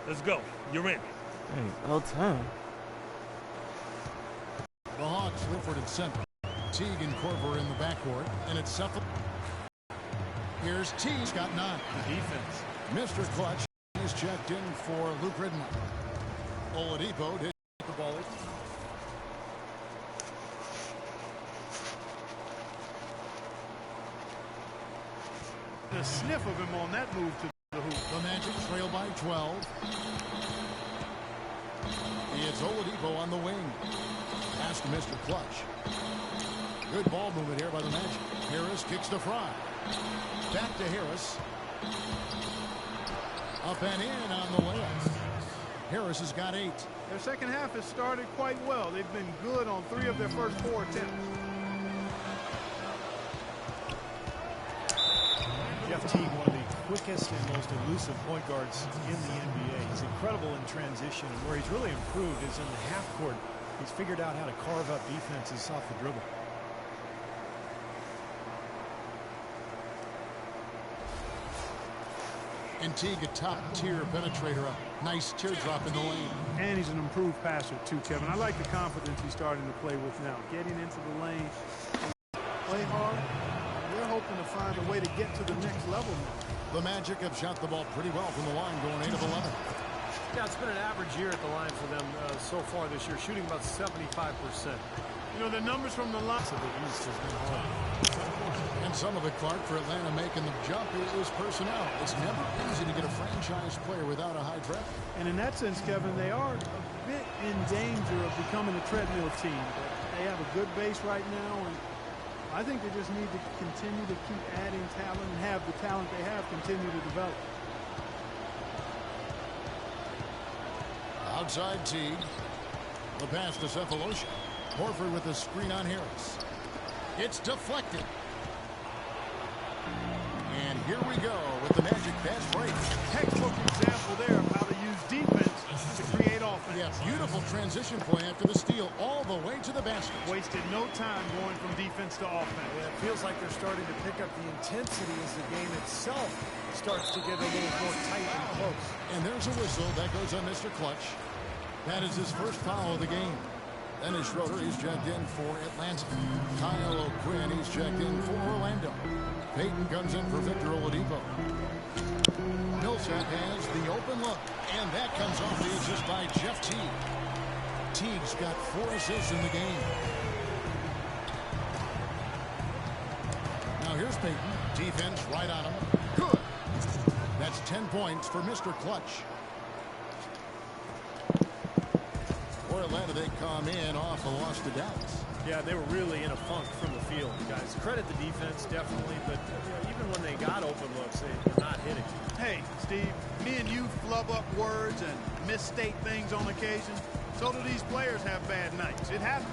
Let's go. You're in. Hey, well done. The Hawks, Wolford at center. Teague and Korver in the backcourt, and it's Cephalosha. Here's Teague, got 9. The defense. Mr. Clutch is checked in for Luke Ridman. Oladipo did the ball. The sniff of him on that move to the hoop. The Magic trail by 12. It's Oladipo on the wing. Pass to Mr. Clutch. Good ball movement here by the Magic. Harris kicks the front. Back to Harris. Up and in on the layup. Harris has got 8. Their second half has started quite well. They've been good on 3 of their first 4 attempts. Jeff Teague, one of the quickest and most elusive point guards in the NBA. He's incredible in transition, and where he's really improved is in the half court. He's figured out how to carve up defenses off the dribble. And Teague, a top-tier penetrator, a nice teardrop in the lane. And he's an improved passer, too, Kevin. I like the confidence he's starting to play with now. Getting into the lane, play hard. They're hoping to find a way to get to the next level now. The Magic have shot the ball pretty well from the line, going 8 of 11. Yeah, it's been an average year at the line for them so far this year, shooting about 75%. You know, the numbers from the line. So the East has been hard. And some of it, Clark, for Atlanta making the jump is personnel. It's never easy to get a franchise player without a high draft. And in that sense, Kevin, they are a bit in danger of becoming a treadmill team. They have a good base right now, and I think they just need to continue to keep adding talent and have the talent they have continue to develop. Outside Teague. The pass to Cephalosha. Horford with the screen on Harris. It's deflected. And here we go with the Magic fast break. Textbook example there of how to use defense to create offense. Yeah, beautiful transition play after the steal all the way to the basket. Wasted no time going from defense to offense. Yeah, it feels like they're starting to pick up the intensity as the game itself starts to get a little more tight and close. And there's a whistle that goes on Mr. Clutch. That is his first foul of the game. Dennis Schroeder, he's checked in for Atlanta. Kyle O'Quinn, he's checked in for Orlando. Payton comes in for Victor Oladipo. Millsap has the open look, and that comes off the assist by Jeff Teague. Teague's got 4 assists in the game. Now here's Payton. Defense right on him. Good. That's 10 points for Mr. Clutch. For Atlanta, they come in off a loss to Dallas. Yeah, they were really in a funk from the field, guys. Credit the defense, definitely, but even when they got open looks, they're not hitting. Hey, Steve, me and you flub up words and misstate things on occasion. So do these players have bad nights. It happens.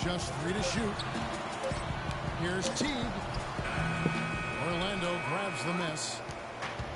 Just 3 to shoot. Here's Teague. Orlando grabs the miss.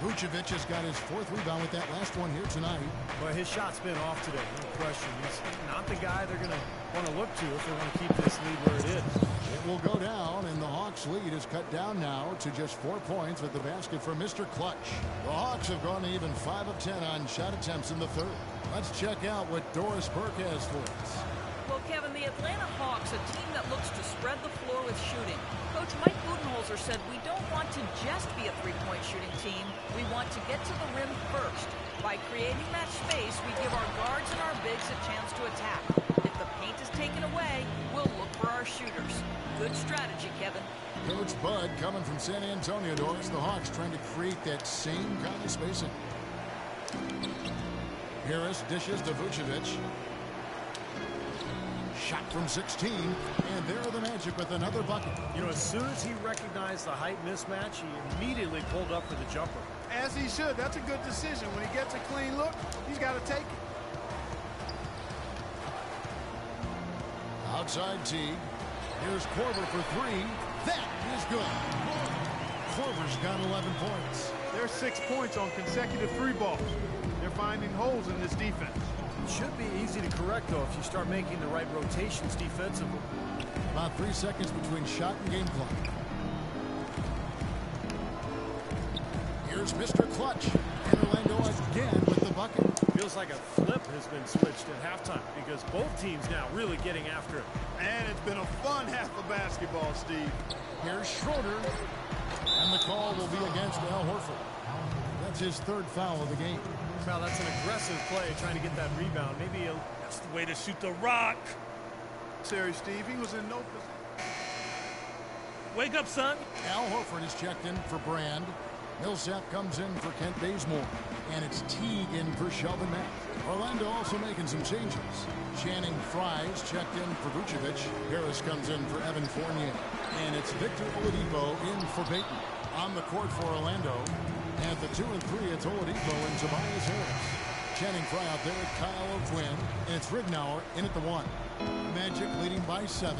Vucevic has got his 4th rebound with that last one here tonight. But his shot's been off today, no question. He's not the guy they're going to want to look to if they want to keep this lead where it is. It will go down, and the Hawks' lead is cut down now to just 4 points with the basket for Mr. Clutch. The Hawks have gone even 5 of 10 on shot attempts in the 3rd. Let's check out what Doris Burke has for us. Well, Kevin, the Atlanta Hawks, a team that looks to spread the floor with shooting. Coach Mike Budenholzer said we don't want to just be a three-point shooting team. We want to get to the rim first. By creating that space, we give our guards and our bigs a chance to attack. If the paint is taken away, we'll look for our shooters. Good strategy, Kevin. Coach Bud coming from San Antonio, Doris. The Hawks trying to create that same kind of spacing. Harris dishes to Vucevic. Shot from 16, and there are the Magic with another bucket. You know, as soon as he recognized the height mismatch, he immediately pulled up for the jumper. As he should. That's a good decision. When he gets a clean look, he's got to take it. Outside Teague. Here's Korver for 3. That is good. Korver's got 11 points. There's 6 points on consecutive 3 balls. They're finding holes in this defense. It should be easy to correct, though, if you start making the right rotations defensively. About 3 seconds between shot and game clock. Here's Mr. Clutch. And Orlando again almost like a flip has been switched at halftime because both teams now really getting after it. And it's been a fun half of basketball, Steve. Here's Schroeder. And the call will be against Al Horford. That's his third foul of the game. Well, that's an aggressive play trying to get that rebound. Maybe That's the way to shoot the rock. Sorry, Steve. He was in no position. Wake up, son. Al Horford is checked in for Brand. Millsap comes in for Kent Bazemore. And it's Teague in for Shelvin Mack. Orlando also making some changes. Channing Frye's checked in for Vucevic. Harris comes in for Evan Fournier. And it's Victor Oladipo in for Payton. On the court for Orlando. At the 2 and 3, it's Oladipo and Tobias Harris. Channing Frye out there, Kyle O'Quinn. And it's Ridnour in at the 1. Magic leading by 7.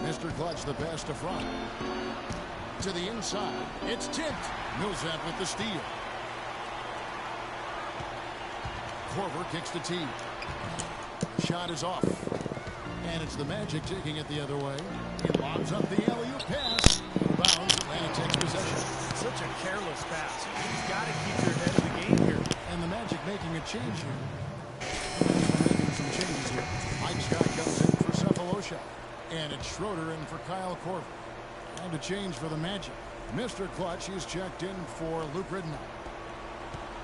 Mr. Clutch, the pass to Frye. To the inside, it's tipped. Millsap with the steal. Korver kicks to Teague. Shot is off. And it's the Magic taking it the other way. He lobs up the alley-oop pass. Bounds, Atlanta takes possession. such a careless pass. You've got to keep your head of the game here. And the Magic making a change here. Making some changes here. Mike Scott comes in for Cephalosha. And it's Schroeder in for Kyle Korver. And a change for the Magic. Mr. Clutch is checked in for Luke Ridnour.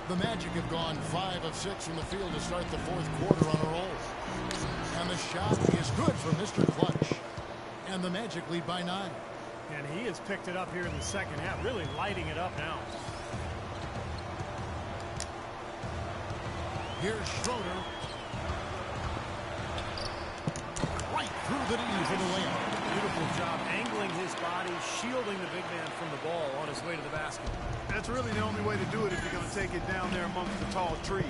The Magic have gone 5 of 6 from the field to start the fourth quarter on a roll. And the shot is good for Mr. Clutch. And the Magic lead by 9. And he has picked it up here in the second half, really lighting it up now. Here's Schroeder. Right through the knee for the layup. Beautiful job angling his body, shielding the big man from the ball on his way to the basket. That's really the only way to do it if you're going to take it down there amongst the tall trees.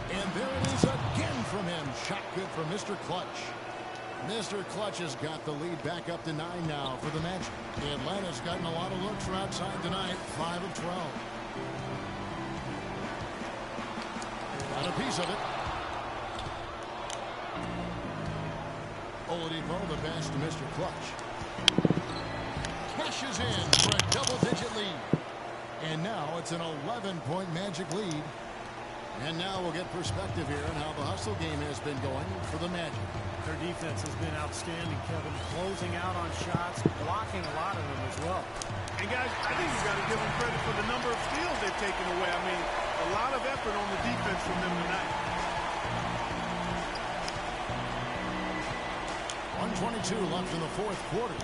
And there it is again from him. Shot good from Mr. Clutch. Mr. Clutch has got the lead back up to 9 now for the Magic. Atlanta's gotten a lot of looks from outside tonight. 5 of 12. Got a piece of it. Oladipo, the pass to Mr. Clutch. Cashes in for a double-digit lead. And now it's an 11-point Magic lead. And now we'll get perspective here on how the hustle game has been going for the Magic. Their defense has been outstanding, Kevin. Closing out on shots, blocking a lot of them as well. And guys, I think you've got to give them credit for the number of steals they've taken away. I mean, a lot of effort on the defense from them tonight. 1:22 left in the fourth quarter.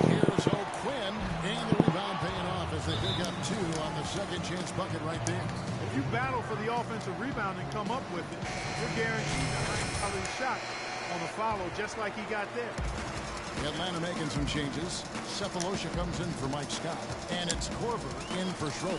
Here's O'Quinn, and the rebound paying off as they pick up 2 on the second chance bucket right there. If you battle for the offensive rebound and come up with it, you're guaranteed a high-quality shot on the follow, just like he got there. Atlanta making some changes. Cephalosha comes in for Mike Scott. And it's Korver in for Schroeder.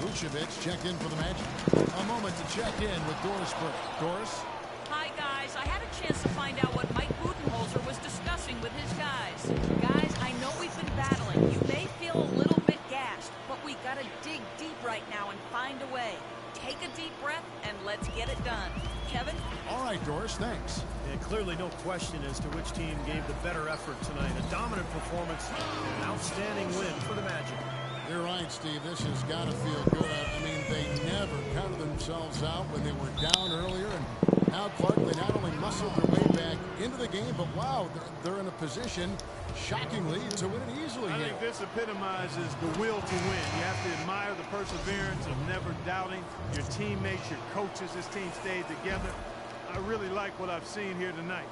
Vucevic checked in for the Magic. A moment to check in with Doris Burke. Doris? Hi, guys. I had a chance to find out what Mike Budenholzer was discussing with his guys. Guys, I know we've been battling. You may feel a little bit gassed, but we got to dig deep right now and find a way. Take a deep breath, and let's get it done. Kevin? All right, Doris, thanks. And clearly no question as to which team gave the better effort tonight. A dominant performance and an outstanding win for the Magic. You're right, Steve. This has got to feel good. I mean, they never counted themselves out when they were down earlier. And now, Clark, they not only muscled their way back into the game, but wow, they're in a position, shockingly, to win it easily I here. think this epitomizes the will to win. You have to admire the perseverance of never doubting your teammates, your coaches. This team stayed together. I really like what I've seen here tonight.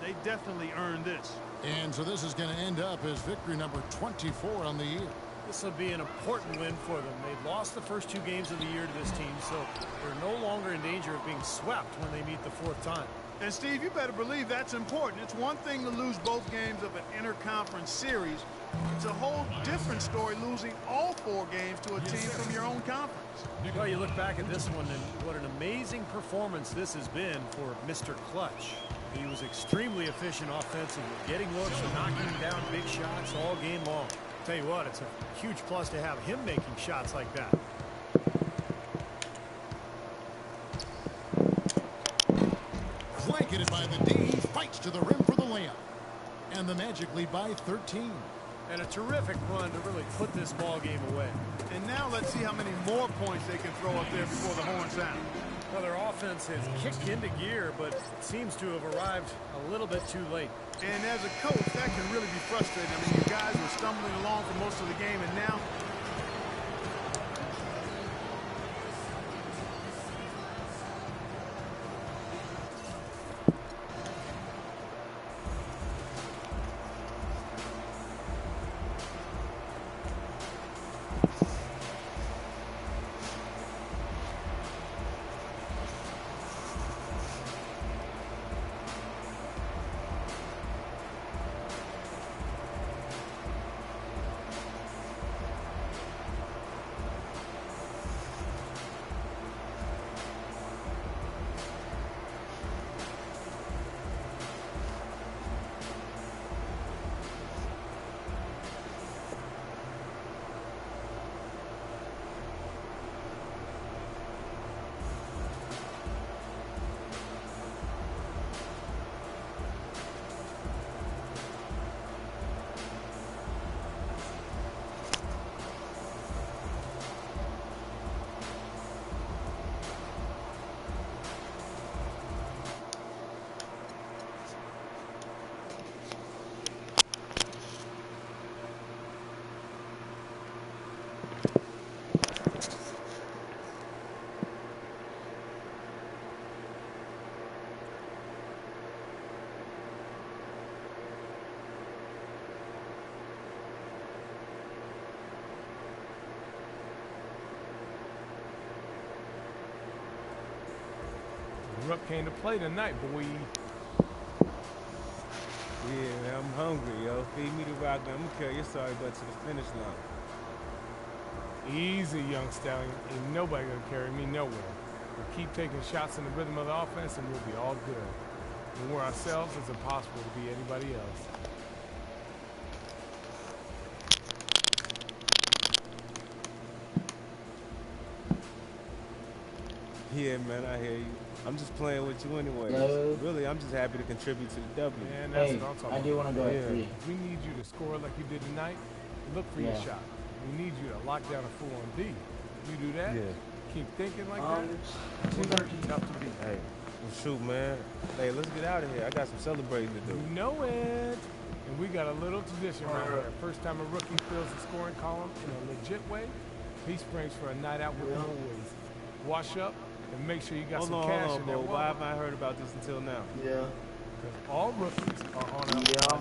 They definitely earned this. And so this is going to end up as victory number 24 on the year. This will be an important win for them. They've lost the first 2 games of the year to this team, so they're no longer in danger of being swept when they meet the 4th time. And, Steve, you better believe that's important. It's one thing to lose both games of an interconference series. It's a whole different story losing all 4 games to a team from your own conference. Well, you look back at this one, and what an amazing performance this has been for Mr. Clutch. He was extremely efficient offensively, getting looks and knocking down big shots all game long. Tell you what, it's a huge plus to have him making shots like that. Blanketed by the D, fights to the rim for the layup. And the Magic lead by 13. And a terrific run to really put this ball game away. And now let's see how many more points they can throw up there before the horn sound. Well, their offense has kicked into gear, but seems to have arrived a little bit too late. And as a coach, that can really be frustrating. I mean, you guys were stumbling along for most of the game, and now Rupp came to play tonight, boy. Yeah, I'm hungry, yo. Feed me the rock, man. I'm gonna carry your sorry butt to the finish line. Easy, young stallion. Ain't nobody gonna carry me nowhere. We'll keep taking shots in the rhythm of the offense, and we'll be all good. When we're ourselves, it's impossible to be anybody else. Yeah, man, I hear you. I'm just playing with you anyway. Hello? Really, I'm just happy to contribute to the W. Man, that's Hey, what I'm talking I about. do want to go at 3. We need you to score like you did tonight. Look for your Yeah. shot. We need you to lock down a full on D. You do that, Yeah. keep thinking like that, we're gonna be tough to beat. Hey, well, shoot, man. Hey, let's get out of here. I got some celebrating to do. You know it. And we got a little tradition around here. First time a rookie fills the scoring column in a legit way, he springs for a night out with the boys. Wash up and make sure you got Hold some on, cash hold in on, there. bro. Why haven't I heard about this until now? Yeah. Because all rookies are on a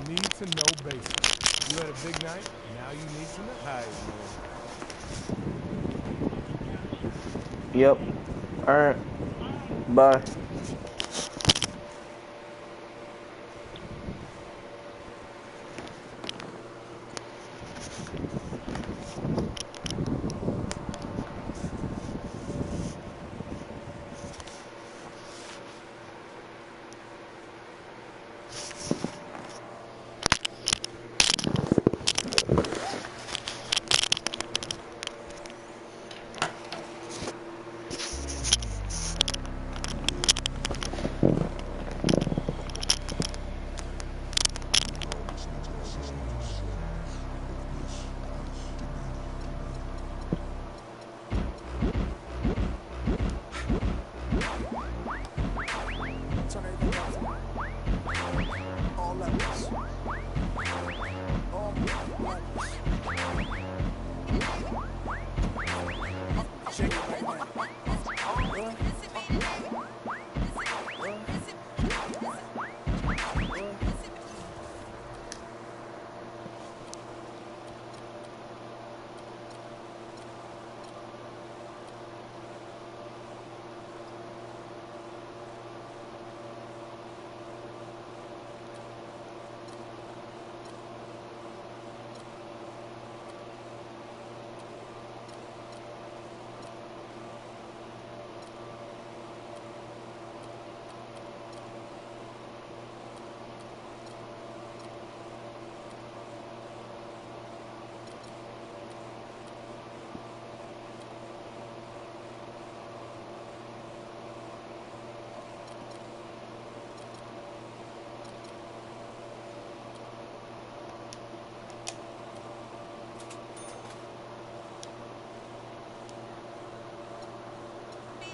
need-to-know basis. You had a big night, now you need to know. Hi, man. Yep. All right. Bye.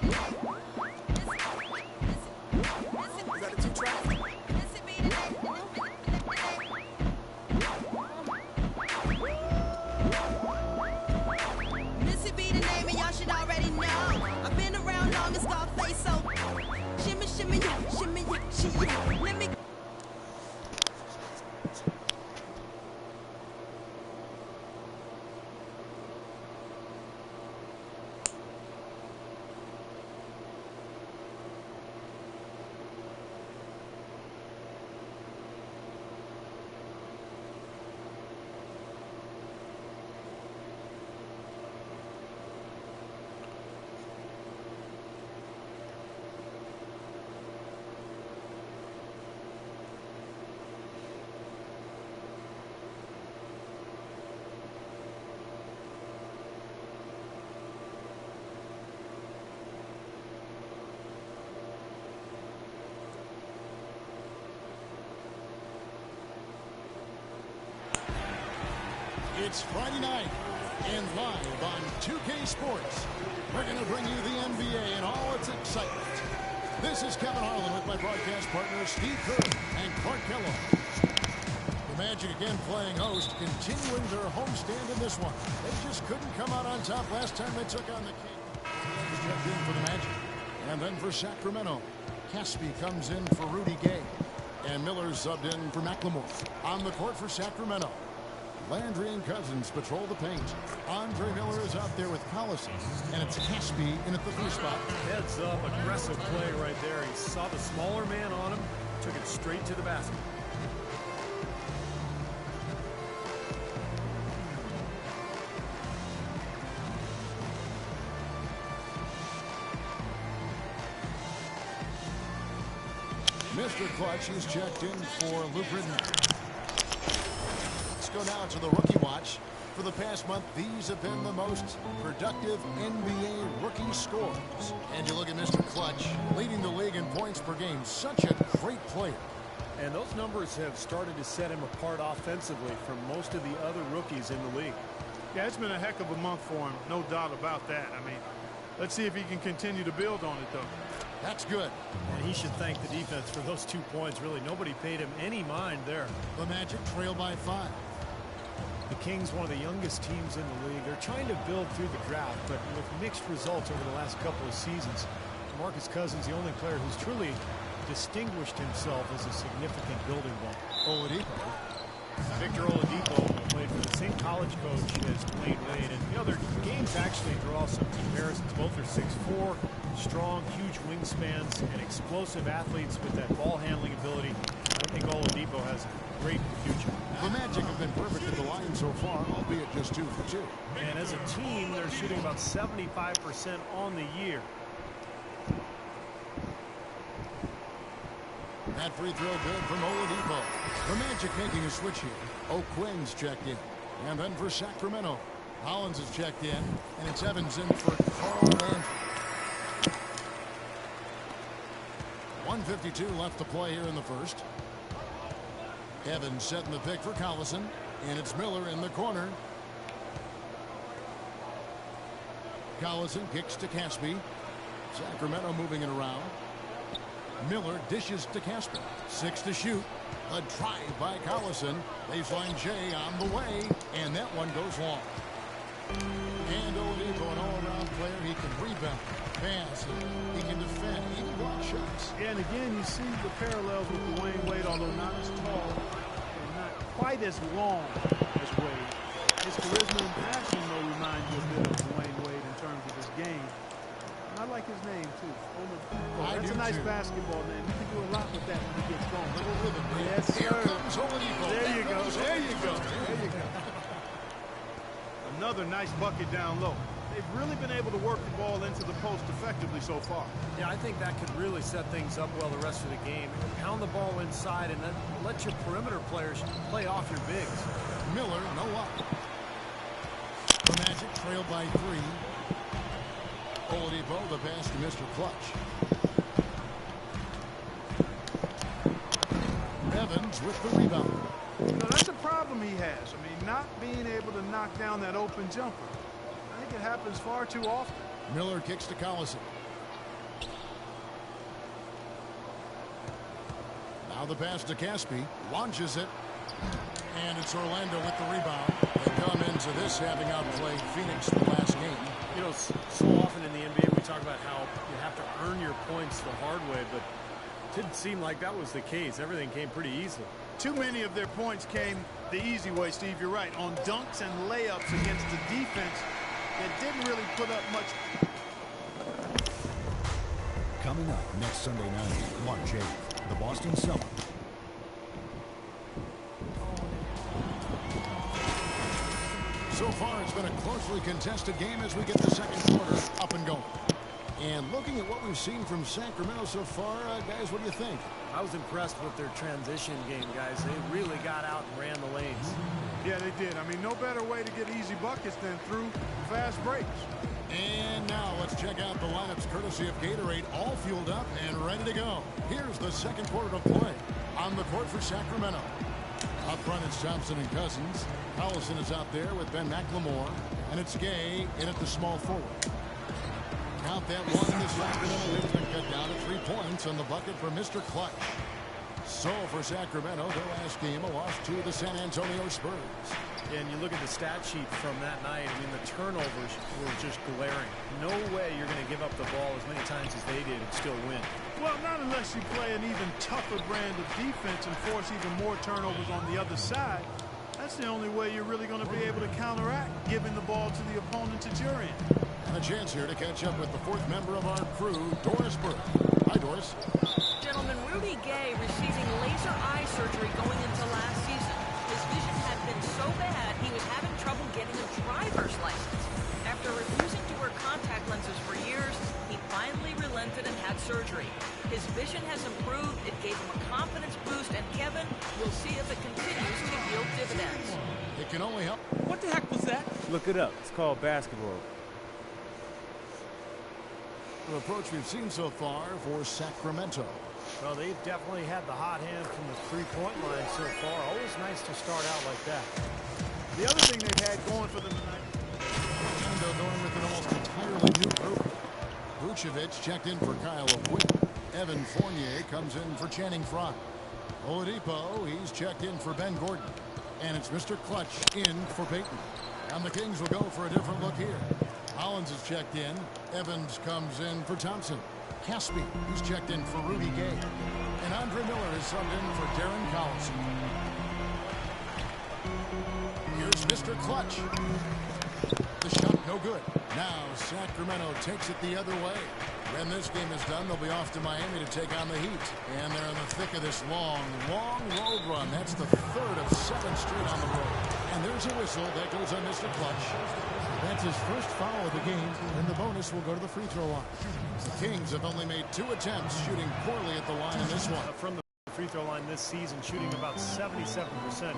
Missy be the name and y'all should already know. I've been around long as Scarface, so shimmy, shimmy, yeah, shimmy, yeah, shimmy, yeah. Let me. It's Friday night, and live on 2K Sports, we're going to bring you the NBA and all its excitement. This is Kevin Harlan with my broadcast partners Steve Kerr and Clark Kellogg. The Magic again playing host, continuing their homestand in this one. They just couldn't come out on top last time they took on the Kings. Checked in for the Magic. And then for Sacramento, Caspi comes in for Rudy Gay. And Miller subbed in for McLemore. On the court for Sacramento, Landry and Cousins patrol the paint. Andre Miller is out there with Collison, and it's Caspi in at the 3 spot. Heads up, aggressive play right there. He saw the smaller man on him, took it straight to the basket. Mr. Clutch is checked in for Luke Ridden. Go now to the rookie watch. For the past month, these have been the most productive NBA rookie scores. And you look at Mr. Clutch, leading the league in points per game. Such a great player. And those numbers have started to set him apart offensively from most of the other rookies in the league. Yeah, it's been a heck of a month for him, no doubt about that. I mean, let's see if he can continue to build on it, though. That's good. And he should thank the defense for those 2 points. Really, nobody paid him any mind there. The Magic trail by 5. The Kings, one of the youngest teams in the league. They're trying to build through the draft, but with mixed results over the last couple of seasons. DeMarcus Cousins, the only player who's truly distinguished himself as a significant building block. Oladipo. Victor Oladipo played for the same college coach as Dwayne Wade. And, you know, their games actually draw some comparisons. Both are 6'4", strong, huge wingspans, and explosive athletes with that ball handling ability. I think Oladipo has a great future. The Magic have been perfect at the line so far, albeit just 2 for 2. And as a team, they're shooting about 75% on the year. That free throw good from Oladipo. The Magic making a switch here. O'Quinn's checked in. And then for Sacramento, Hollins is checked in, and it's Evans in for Carl Landry. 1:52 left to play here in the first. Evans setting the pick for Collison, and it's Miller in the corner. Collison kicks to Caspi. Sacramento moving it around. Miller dishes to Caspi. 6 to shoot. A drive by Collison. Baseline J on the way, and that one goes long. And Oladipo, an all-around player. He can rebound, pass, he can defend, even block shots. Yeah, and again, you see the parallels with Dwayne Wade, although not as tall and not quite as long as Wade. His charisma and passion, though, remind you a bit of Dwayne Wade in terms of his game. And I like his name, too. That's a nice basketball name. You can do a lot with that when he gets going. Yes, sir. Here comes Oladipo. There you go. There you go. There you go. Another nice bucket down low. They've really been able to work the ball into the post effectively so far. Yeah, I think that could really set things up well the rest of the game. Pound the ball inside and then let your perimeter players play off your bigs. Miller, no up. The Magic trail by 3. Oladipo, the pass to Mr. Clutch. Evans with the rebound. No, that's a problem he has. I mean, not being able to knock down that open jumper. I think it happens far too often. Miller kicks to Collison. Now the pass to Caspi. Launches it. And it's Orlando with the rebound. They come into this having outplayed Phoenix the last game. You know, so often in the NBA we talk about how you have to earn your points the hard way, but it didn't seem like that was the case. Everything came pretty easily. Too many of their points came the easy way, Steve. You're right. On dunks and layups against the defense that didn't really put up much. Coming up next Sunday night, March 8th, the Boston Celtics. So far, it's been a closely contested game as we get the second quarter up and going. And looking at what we've seen from Sacramento so far, guys, what do you think? I was impressed with their transition game, guys. They really got out and ran the lanes. Yeah, they did. I mean, no better way to get easy buckets than through fast breaks. And now let's check out the lineups courtesy of Gatorade, all fueled up and ready to go. Here's the second quarter of play on the court for Sacramento. Up front, it's Thompson and Cousins. Collison is out there with Ben McLemore. And it's Gay in at the small forward. Count that one. The Sacramento has been cut down to 3 points on the bucket for Mr. Clutch. So for Sacramento, their last game, a loss to the San Antonio Spurs. And you look at the stat sheet from that night, I mean, the turnovers were just glaring. No way you're going to give up the ball as many times as they did and still win. Well, not unless you play an even tougher brand of defense and force even more turnovers on the other side. That's the only way you're really going to be able to counteract giving the ball to the opponent at your end. And a chance here to catch up with the fourth member of our crew, Doris Burke. Hi, Doris. Gentlemen, Rudy Gay receiving laser eye surgery going into last season. His vision had been so bad he was having trouble getting a driver's license. After refusing to wear contact lenses for years, he finally relented and had surgery. His vision has improved, it gave him a confidence boost, and Kevin, we'll see if it continues to yield dividends. It can only help. What the heck was that? Look it up. It's called basketball. The approach we've seen so far for Sacramento. Well, they've definitely had the hot hand from the three-point line so far. Always nice to start out like that. The other thing they've had going for them tonight. Orlando going with an almost entirely new group. Vucevic checked in for Kyle O'Quinn. Evan Fournier comes in for Channing Frye. Oladipo, he's checked in for Ben Gordon. And it's Mr. Clutch in for Payton. And the Kings will go for a different look here. Hollins is checked in. Evans comes in for Thompson. Caspi, he's checked in for Rudy Gay. And Andre Miller is subbed in for Darren Collison. Here's Mr. Clutch. The shot no good. Now Sacramento takes it the other way. When this game is done, they'll be off to Miami to take on the Heat. And they're in the thick of this long road run. That's the third of 7 straight on the road. And there's a whistle that goes on Mr. Clutch. That's his first foul of the game, and the bonus will go to the free throw line. The Kings have only made 2 attempts, shooting poorly at the line in this one. From the free throw line this season, shooting about 77%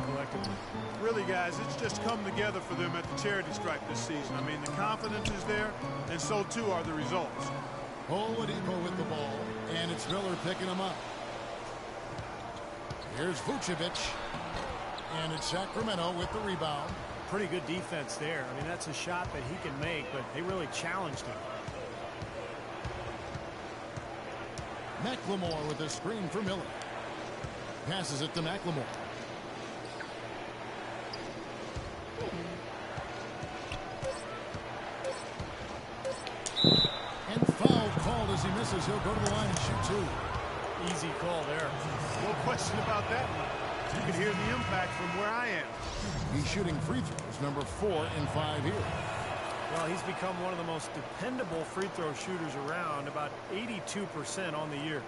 collectively. Really, guys, it's just come together for them at the charity stripe this season. I mean, the confidence is there, and so too are the results. Oladipo with the ball, and it's Miller picking him up. Here's Vucevic, and it's Sacramento with the rebound. Pretty good defense there. I mean, that's a shot that he can make, but they really challenged him. McLemore with a screen for Miller. Passes it to McLemore. And foul called as he misses. He'll go to the line and shoot 2. Easy call there. No question about that one. You can hear the impact from where I am. He's shooting free throws, number 4 in 5 here. Well, he's become one of the most dependable free throw shooters around, about 82% on the year.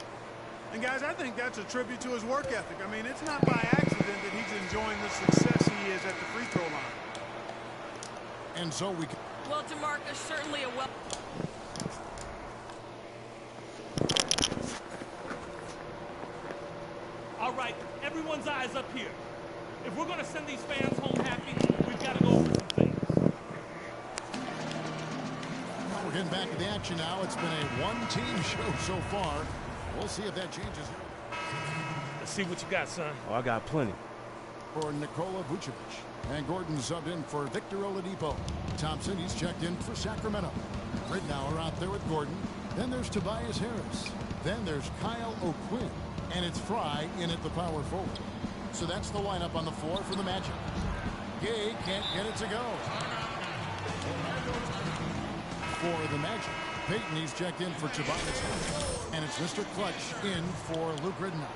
And guys, I think that's a tribute to his work ethic. I mean, it's not by accident that he's enjoying the success he is at the free throw line. And so we can... Well, DeMarcus, certainly a well... All right, everyone's eyes up here. If we're going to send these fans home happy, we've got to go over some things. We're getting back to the action now. It's been a one-team show so far. We'll see if that changes. Let's see what you got, son. Oh, I got plenty. For Nikola Vucevic. And Gordon subbed in for Victor Oladipo. Thompson, he's checked in for Sacramento. Ridnour out there with Gordon. Then there's Tobias Harris. Then there's Kyle O'Quinn, and it's Fry in at the power forward. So that's the lineup on the floor for the Magic. Gay can't get it to go. For the Magic, Payton, he's checked in for Tobias. And it's Mr. Clutch in for Luke Ridnour.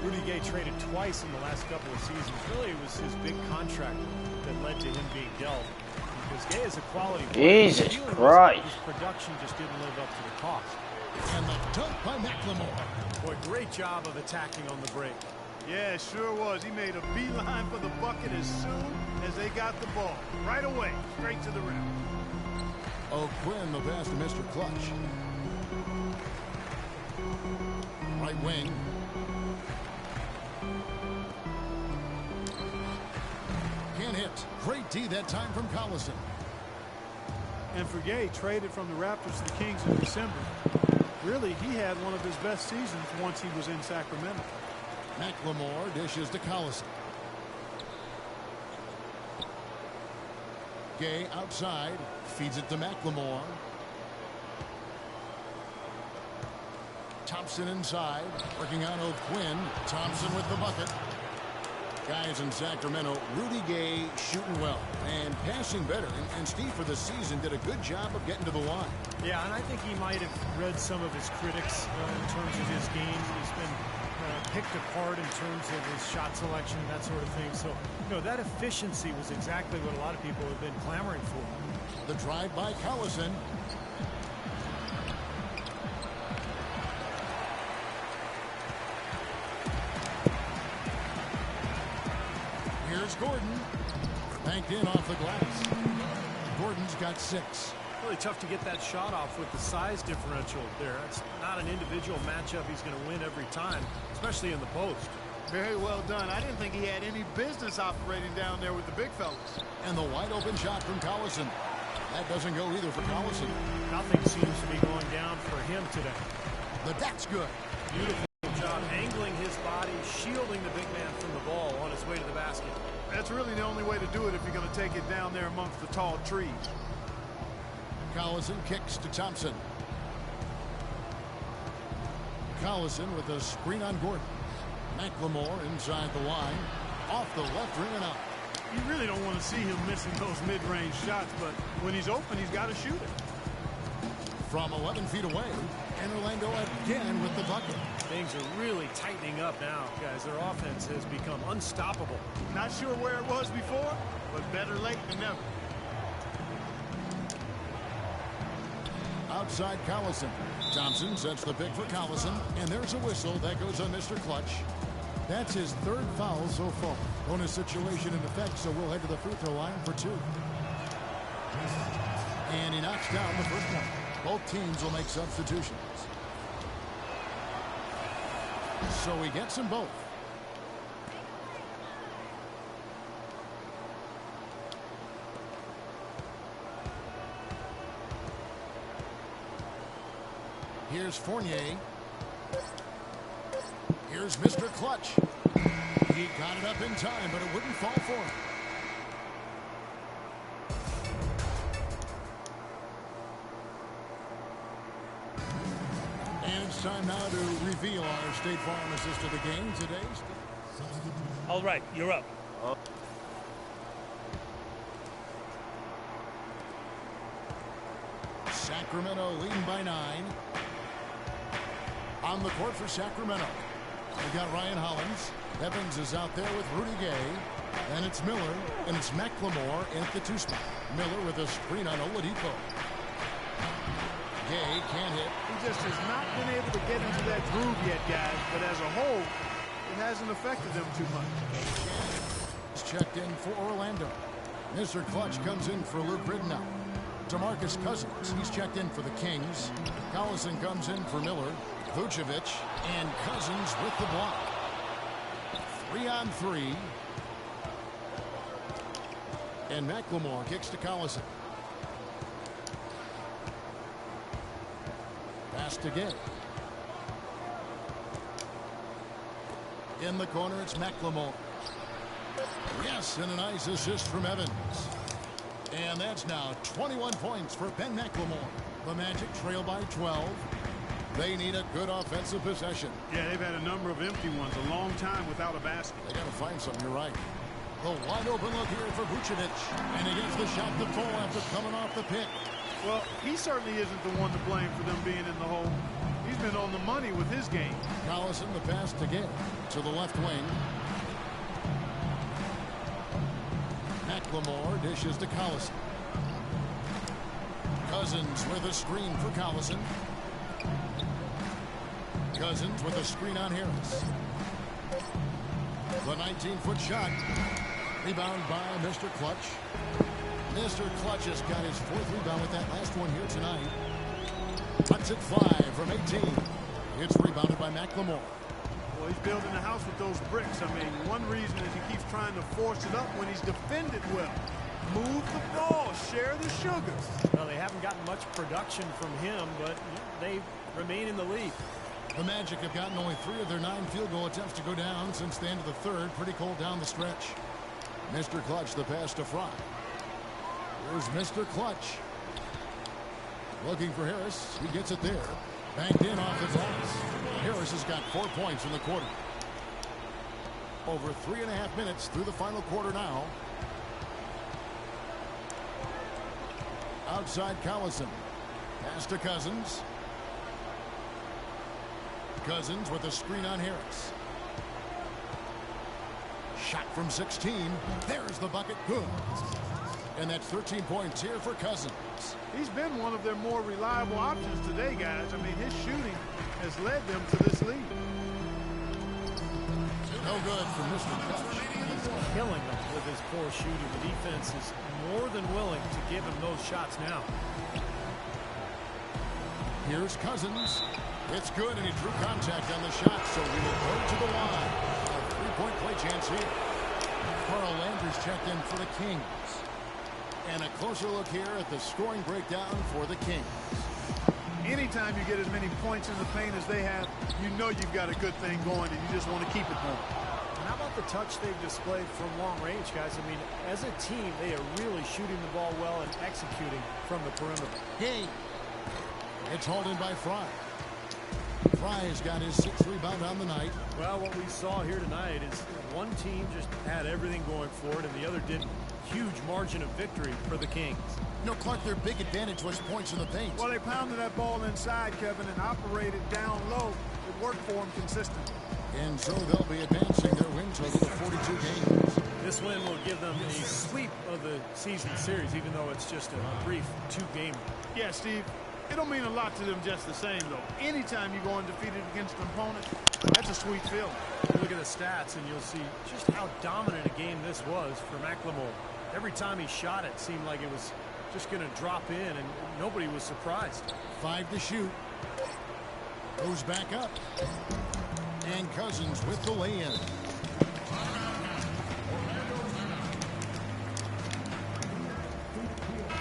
Rudy Gay traded twice in the last couple of seasons. Really, it was his big contract that led to him being dealt. Because Gay is a quality player. Jesus Christ. His production just didn't live up to the cost. And the dunk by McLemore. Boy, great job of attacking on the break. Yeah, sure was. He made a beeline for the bucket as soon as they got the ball. Right away, straight to the rim. O'Quinn, the pass to Mr. Clutch. Right wing. Can't hit. Great D that time from Collison. And for Gay, traded from the Raptors to the Kings in December. Really, he had one of his best seasons once he was in Sacramento. McLemore dishes to Collison. Gay outside, feeds it to McLemore. Thompson inside, working on O'Quinn. Thompson with the bucket. Guys in Sacramento, Rudy Gay shooting well and passing better. And Steve, for the season, did a good job of getting to the line. Yeah, and I think he might have read some of his critics in terms of his game. He's been picked apart in terms of his shot selection, that sort of thing. So, you know, that efficiency was exactly what a lot of people have been clamoring for. The drive by Collison. Here's Gordon. Banked in off the glass. Gordon's got 6. Really tough to get that shot off with the size differential there. It's not an individual matchup he's going to win every time, especially in the post. Very well done. I didn't think he had any business operating down there with the big fellas. And the wide open shot from Collison. That doesn't go either for Collison. Nothing seems to be going down for him today. But that's good. Beautiful job angling his body, shielding the big man from the ball on his way to the basket. That's really the only way to do it if you're going to take it down there amongst the tall trees. Collison kicks to Thompson. Collison with a screen on Gordon. McLemore inside the line. Off the left rim and out. You really don't want to see him missing those mid-range shots, but when he's open, he's got to shoot it. From 11 feet away, and Orlando again with the bucket. Things are really tightening up now, guys. Their offense has become unstoppable. Not sure where it was before, but better late than never. Outside Collison. Thompson sets the pick for Collison, and there's a whistle that goes on Mr. Clutch. That's his 3rd foul so far. Bonus situation in effect, so we'll head to the free throw line for 2. And he knocks down the first one. Both teams will make substitutions. So he gets them both. Here's Fournier. Here's Mr. Clutch. He got it up in time, but it wouldn't fall for him. And it's time now to reveal our State Farm assist of the game today. All right, you're up. Sacramento leading by 9. On the court for Sacramento, we got Ryan Hollins. Evans is out there with Rudy Gay. And it's Miller, and it's McLemore in at the 2 spot. Miller with a screen on Oladipo. Gay can't hit. He just has not been able to get into that groove yet, guys. But as a whole, it hasn't affected them too much. It's checked in for Orlando. Mr. Clutch comes in for Luke Ridnour. DeMarcus Cousins, he's checked in for the Kings. Collison comes in for Miller. Vucevic and Cousins with the block. 3-on-3. And McLemore kicks to Collison. Pass to Gay. In the corner, it's McLemore. Yes, and a nice assist from Evans. And that's now 21 points for Ben McLemore. The Magic trail by 12. They need a good offensive possession. Yeah, they've had a number of empty ones, a long time without a basket. They got to find something, you're right. The wide open look here for Vucevic. And he gets the shot to fall after coming off the pick. Well, he certainly isn't the one to blame for them being in the hole. He's been on the money with his game. Collison the pass to Gale to the left wing. McLemore dishes to Collison. Cousins with a screen for Collison. Cousins with a screen on Harris. The 19-foot shot. Rebound by Mr. Clutch. Mr. Clutch has got his 4th rebound with that last one here tonight. Puts it 5 from 18. It's rebounded by McLemore. Well, he's building a house with those bricks. I mean, one reason is he keeps trying to force it up when he's defended well. Move the ball, share the sugars. Well, they haven't gotten much production from him, but they remain in the lead. The Magic have gotten only 3 of their 9 field goal attempts to go down since the end of the 3rd. Pretty cold down the stretch. Mr. Clutch the pass to Fry. Here's Mr. Clutch. Looking for Harris. He gets it there. Banked in off the glass. Harris has got 4 points in the quarter. Over 3.5 minutes through the final quarter now. Outside Collison. Pass to Cousins. Cousins with a screen on Harris. Shot from 16. There's the bucket. Good. And that's 13 points here for Cousins. He's been one of their more reliable options today, guys. I mean, his shooting has led them to this lead. No good for Mr. Clutch. He's killing them with his poor shooting. The defense is more than willing to give him those shots now. Here's Cousins. It's good, and he drew contact on the shot, so we will go to the line. A 3-point play chance here. Carl Landry's checked in for the Kings. And a closer look here at the scoring breakdown for the Kings. Anytime you get as many points in the paint as they have, you know you've got a good thing going, and you just want to keep it going. And how about the touch they've displayed from long range, guys? I mean, as a team, they are really shooting the ball well and executing from the perimeter. Hey, it's hauled in by Fry. Fry has got his 6th rebound on the night. Well, what we saw here tonight is one team just had everything going for it, and the other didn't. Huge margin of victory for the Kings. You know, Clark, their big advantage was points in the paint. Well, they pounded that ball inside, Kevin, and operated down low. It worked for them consistently. And so they'll be advancing their win total to 42 games. This win will give them a sweep of the season series, even though it's just a brief 2-game. Yeah, Steve. It'll mean a lot to them just the same, though. Anytime you go undefeated against an opponent, that's a sweet feeling. Look at the stats, and you'll see just how dominant a game this was for McLemore. Every time he shot it seemed like it was just going to drop in, and nobody was surprised. 5 to shoot. Goes back up. And Cousins with the lay-in.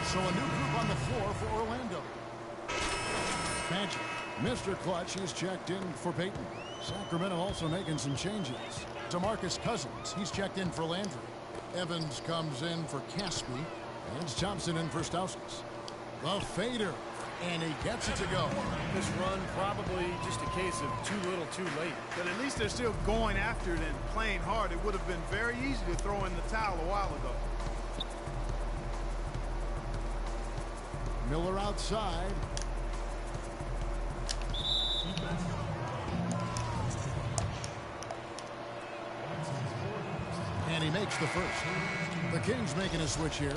So a new group on the floor for Orlando. Magic. Mr. Clutch is checked in for Payton. Sacramento also making some changes. DeMarcus Cousins, he's checked in for Landry. Evans comes in for Caspi. And it's Thompson in for Stauskas. The fader. And he gets it to go. This run probably just a case of too little too late. But at least they're still going after it and playing hard. It would have been very easy to throw in the towel a while ago. Miller outside. And he makes the first. The Kings making a switch here.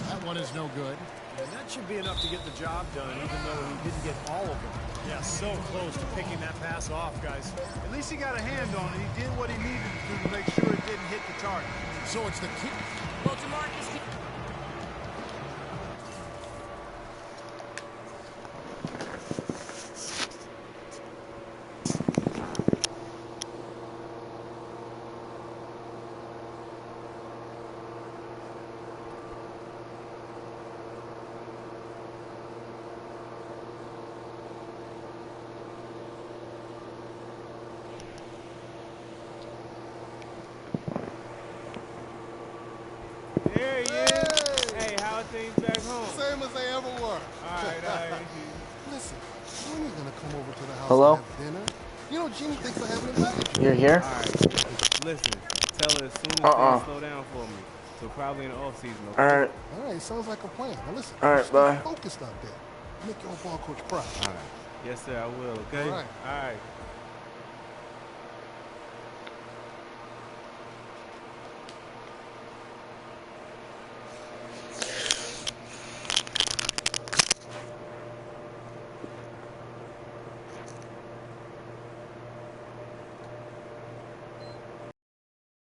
That one is no good. And that should be enough to get the job done, even though he didn't get all of them. Yeah, so close to picking that pass off, guys. At least he got a hand on it. He did what he needed to do to make sure it didn't hit the target. So it's the kick. Well, DeMarcus. There he is. Hey, how are things back home? Same as they ever were. All right. Listen, when are you gonna come over to the house Hello? and have dinner? You know, Jeannie thinks I haven't invited you. You're here? All right. Listen, tell her as soon as things slow down for me. So probably in the off season. Okay? Alright. All right, sounds like a plan. Now listen, Alright, stay bye. focused out there. Make your ball coach proud. All right. Yes, sir, I will, okay? All right. All right.